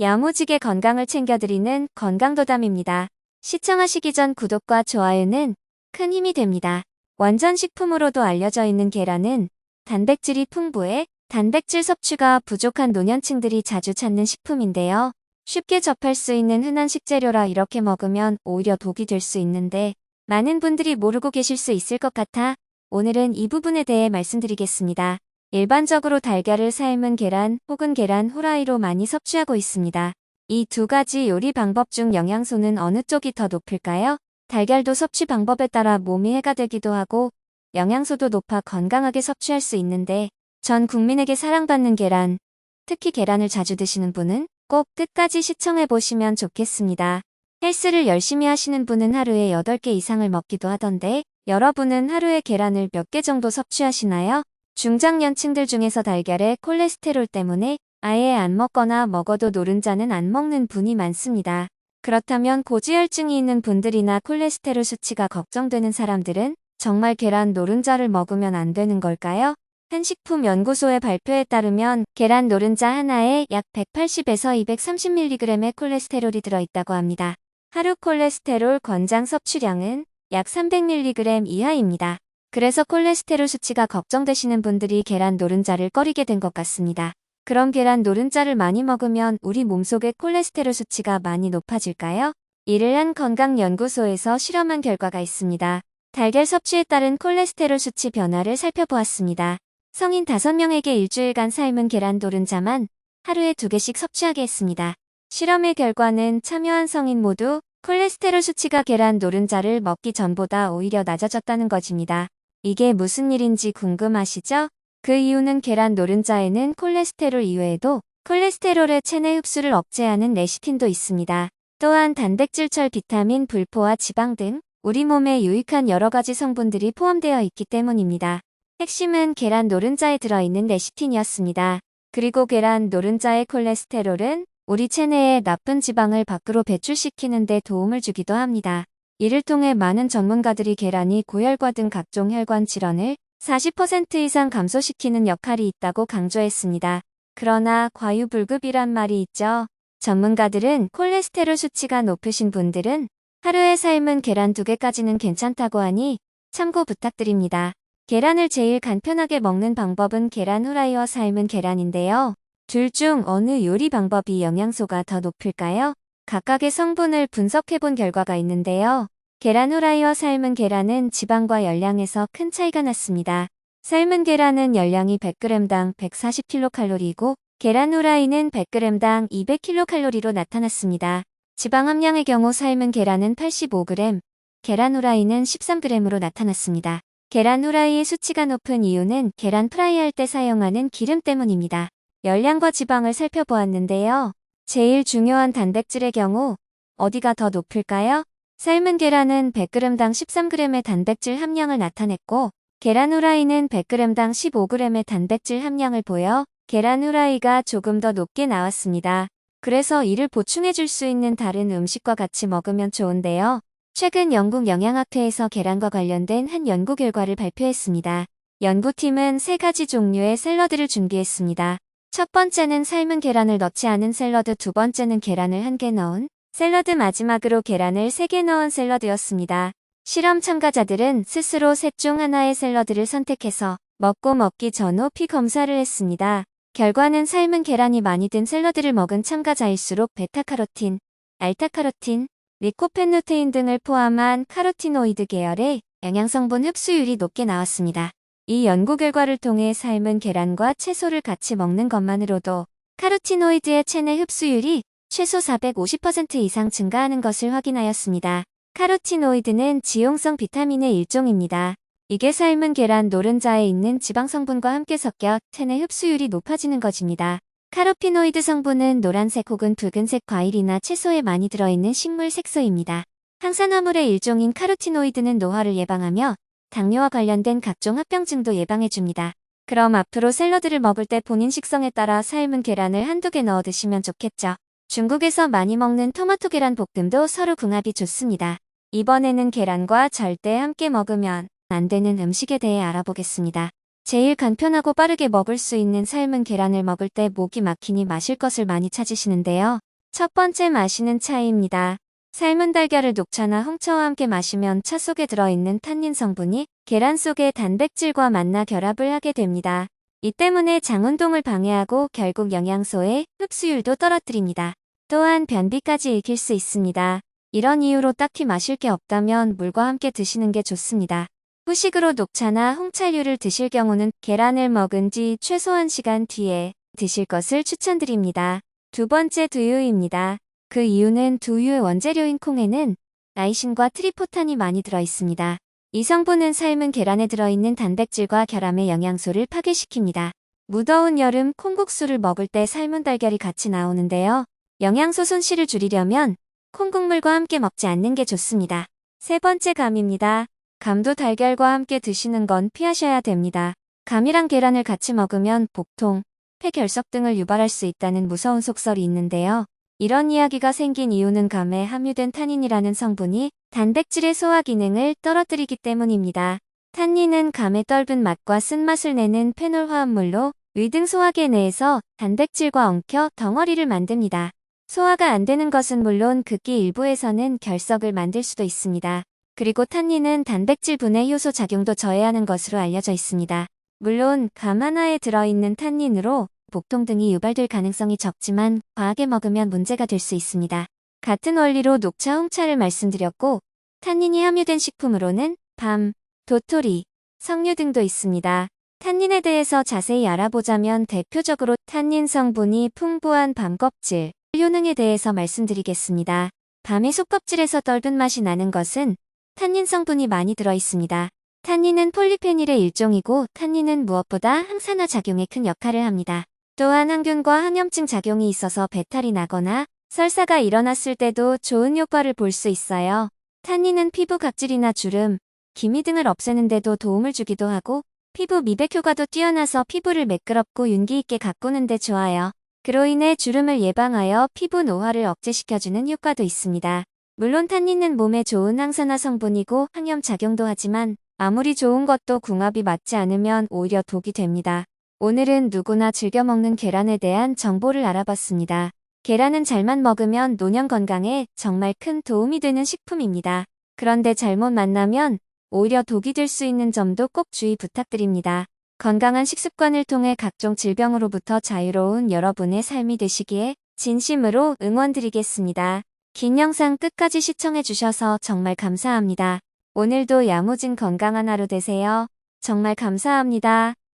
야무지게 건강을 챙겨드리는 건강도담입니다. 시청하시기 전 구독과 좋아요는 큰 힘이 됩니다. 원전 식품으로도 알려져 있는 계란은 단백질이 풍부해 단백질 섭취가 부족한 노년층들이 자주 찾는 식품인데요. 쉽게 접할 수 있는 흔한 식재료라 이렇게 먹으면 오히려 독이 될 수 있는데 많은 분들이 모르고 계실 수 있을 것 같아 오늘은 이 부분에 대해 말씀드리겠습니다. 일반적으로 달걀을 삶은 계란 혹은 계란 후라이로 많이 섭취하고 있습니다. 이 두 가지 요리 방법 중 영양소는 어느 쪽이 더 높을까요? 달걀도 섭취 방법에 따라 몸이 해가 되기도 하고 영양소도 높아 건강하게 섭취할 수 있는데 전 국민에게 사랑받는 계란, 특히 계란을 자주 드시는 분은 꼭 끝까지 시청해 보시면 좋겠습니다. 헬스를 열심히 하시는 분은 하루에 8개 이상을 먹기도 하던데 여러분은 하루에 계란을 몇 개 정도 섭취하시나요? 중장년층들 중에서 달걀의 콜레스테롤 때문에 아예 안 먹거나 먹어도 노른자는 안 먹는 분이 많습니다. 그렇다면 고지혈증이 있는 분들이나 콜레스테롤 수치가 걱정되는 사람들은 정말 계란 노른자를 먹으면 안 되는 걸까요? 한식품연구소의 발표에 따르면 계란 노른자 하나에 약 180에서 230mg의 콜레스테롤이 들어있다고 합니다. 하루 콜레스테롤 권장 섭취량은 약 300mg 이하입니다. 그래서 콜레스테롤 수치가 걱정되시는 분들이 계란 노른자를 꺼리게 된 것 같습니다. 그럼 계란 노른자를 많이 먹으면 우리 몸속의 콜레스테롤 수치가 많이 높아질까요? 이를 한 건강연구소에서 실험한 결과가 있습니다. 달걀 섭취에 따른 콜레스테롤 수치 변화를 살펴보았습니다. 성인 5명에게 일주일간 삶은 계란 노른자만 하루에 2개씩 섭취하게 했습니다. 실험의 결과는 참여한 성인 모두 콜레스테롤 수치가 계란 노른자를 먹기 전보다 오히려 낮아졌다는 것입니다. 이게 무슨 일인지 궁금하시죠? 그 이유는 계란 노른자에는 콜레스테롤 이외에도 콜레스테롤의 체내 흡수를 억제하는 레시틴도 있습니다. 또한 단백질, 철, 비타민, 불포화, 지방 등 우리 몸에 유익한 여러 가지 성분들이 포함되어 있기 때문입니다. 핵심은 계란 노른자에 들어있는 레시틴이었습니다. 그리고 계란 노른자의 콜레스테롤은 우리 체내의 나쁜 지방을 밖으로 배출시키는 데 도움을 주기도 합니다. 이를 통해 많은 전문가들이 계란이 고혈과 등 각종 혈관 질환을 40% 이상 감소시키는 역할이 있다고 강조했습니다. 그러나 과유불급이란 말이 있죠. 전문가들은 콜레스테롤 수치가 높으신 분들은 하루에 삶은 계란 2개까지는 괜찮다고 하니 참고 부탁드립니다. 계란을 제일 간편하게 먹는 방법은 계란 후라이와 삶은 계란인데요. 둘 중 어느 요리 방법이 영양소가 더 높을까요? 각각의 성분을 분석해본 결과가 있는데요. 계란 후라이와 삶은 계란은 지방과 열량에서 큰 차이가 났습니다. 삶은 계란은 열량이 100g당 140kcal이고 계란 후라이는 100g당 200kcal로 나타났습니다. 지방 함량의 경우 삶은 계란은 85g, 계란 후라이는 13g으로 나타났습니다. 계란 후라이의 수치가 높은 이유는 계란 프라이할 때 사용하는 기름 때문입니다. 열량과 지방을 살펴보았는데요. 제일 중요한 단백질의 경우 어디가 더 높을까요? 삶은 계란은 100g당 13g의 단백질 함량을 나타냈고 계란 후라이는 100g당 15g의 단백질 함량을 보여 계란 후라이가 조금 더 높게 나왔습니다. 그래서 이를 보충해 줄 수 있는 다른 음식과 같이 먹으면 좋은데요. 최근 영국 영양학회에서 계란과 관련된 한 연구 결과를 발표했습니다. 연구팀은 3가지 종류의 샐러드를 준비했습니다. 첫 번째는 삶은 계란을 넣지 않은 샐러드, 두 번째는 계란을 1개 넣은 샐러드, 마지막으로 계란을 3개 넣은 샐러드였습니다. 실험 참가자들은 스스로 셋 중 하나의 샐러드를 선택해서 먹기 전 후 피 검사를 했습니다. 결과는 삶은 계란이 많이 든 샐러드를 먹은 참가자일수록 베타카로틴, 알타카로틴, 리코펜루테인 등을 포함한 카로티노이드 계열의 영양성분 흡수율이 높게 나왔습니다. 이 연구 결과를 통해 삶은 계란과 채소를 같이 먹는 것만으로도 카로티노이드의 체내 흡수율이 최소 450% 이상 증가하는 것을 확인하였습니다. 카로티노이드는 지용성 비타민의 일종입니다. 이게 삶은 계란 노른자에 있는 지방 성분과 함께 섞여 체내 흡수율이 높아지는 것입니다. 카로티노이드 성분은 노란색 혹은 붉은색 과일이나 채소에 많이 들어있는 식물 색소입니다. 항산화물의 일종인 카로티노이드는 노화를 예방하며 당뇨와 관련된 각종 합병증도 예방해줍니다. 그럼 앞으로 샐러드를 먹을 때 본인 식성에 따라 삶은 계란을 1~2개 넣어 드시면 좋겠죠. 중국에서 많이 먹는 토마토 계란 볶음도 서로 궁합이 좋습니다. 이번에는 계란과 절대 함께 먹으면 안 되는 음식에 대해 알아보겠습니다. 제일 간편하고 빠르게 먹을 수 있는 삶은 계란을 먹을 때 목이 막히니 마실 것을 많이 찾으시는데요. 첫 번째 마시는 차이입니다. 삶은 달걀을 녹차나 홍차와 함께 마시면 차 속에 들어있는 탄닌 성분이 계란 속의 단백질과 만나 결합을 하게 됩니다. 이 때문에 장 운동을 방해하고 결국 영양소의 흡수율도 떨어뜨립니다. 또한 변비까지 일으킬 수 있습니다. 이런 이유로 딱히 마실 게 없다면 물과 함께 드시는 게 좋습니다. 후식으로 녹차나 홍차류를 드실 경우는 계란을 먹은 뒤 최소 1시간 뒤에 드실 것을 추천드립니다. 두 번째 두유입니다. 그 이유는 두유의 원재료인 콩에는 라이신과 트리포탄이 많이 들어있습니다. 이 성분은 삶은 계란에 들어있는 단백질과 결함의 영양소를 파괴시킵니다. 무더운 여름 콩국수를 먹을 때 삶은 달걀이 같이 나오는데요. 영양소 손실을 줄이려면 콩국물과 함께 먹지 않는 게 좋습니다. 세 번째 감입니다. 감도 달걀과 함께 드시는 건 피하셔야 됩니다. 감이랑 계란을 같이 먹으면 복통, 폐결석 등을 유발할 수 있다는 무서운 속설이 있는데요. 이런 이야기가 생긴 이유는 감에 함유된 탄닌이라는 성분이 단백질의 소화 기능을 떨어뜨리기 때문입니다. 탄닌은 감의 떫은 맛과 쓴맛을 내는 페놀 화합물로 위등 소화계 내에서 단백질과 엉켜 덩어리를 만듭니다. 소화가 안 되는 것은 물론 극기 일부에서는 결석을 만들 수도 있습니다. 그리고 탄닌은 단백질 분해 효소 작용도 저해하는 것으로 알려져 있습니다. 물론 감 하나에 들어있는 탄닌으로 복통 등이 유발될 가능성이 적지만 과하게 먹으면 문제가 될 수 있습니다. 같은 원리로 녹차, 홍차를 말씀드렸고 탄닌이 함유된 식품으로는 밤, 도토리, 석류 등도 있습니다. 탄닌에 대해서 자세히 알아보자면 대표적으로 탄닌 성분이 풍부한 밤 껍질, 효능에 대해서 말씀드리겠습니다. 밤의 속껍질에서 떫은 맛이 나는 것은 탄닌 성분이 많이 들어있습니다. 탄닌은 폴리페닐의 일종이고 탄닌은 무엇보다 항산화 작용에 큰 역할을 합니다. 또한 항균과 항염증 작용이 있어서 배탈이 나거나 설사가 일어났을 때도 좋은 효과를 볼 수 있어요. 탄닌은 피부 각질이나 주름, 기미 등을 없애는 데도 도움을 주기도 하고 피부 미백 효과도 뛰어나서 피부를 매끄럽고 윤기 있게 가꾸는 데 좋아요. 그로 인해 주름을 예방하여 피부 노화를 억제시켜주는 효과도 있습니다. 물론 탄닌은 몸에 좋은 항산화 성분이고 항염 작용도 하지만 아무리 좋은 것도 궁합이 맞지 않으면 오히려 독이 됩니다. 오늘은 누구나 즐겨 먹는 계란에 대한 정보를 알아봤습니다. 계란은 잘만 먹으면 노년 건강에 정말 큰 도움이 되는 식품입니다. 그런데 잘못 만나면 오히려 독이 될 수 있는 점도 꼭 주의 부탁드립니다. 건강한 식습관을 통해 각종 질병으로부터 자유로운 여러분의 삶이 되시기에 진심으로 응원드리겠습니다. 긴 영상 끝까지 시청해주셔서 정말 감사합니다. 오늘도 야무진 건강한 하루 되세요. 정말 감사합니다.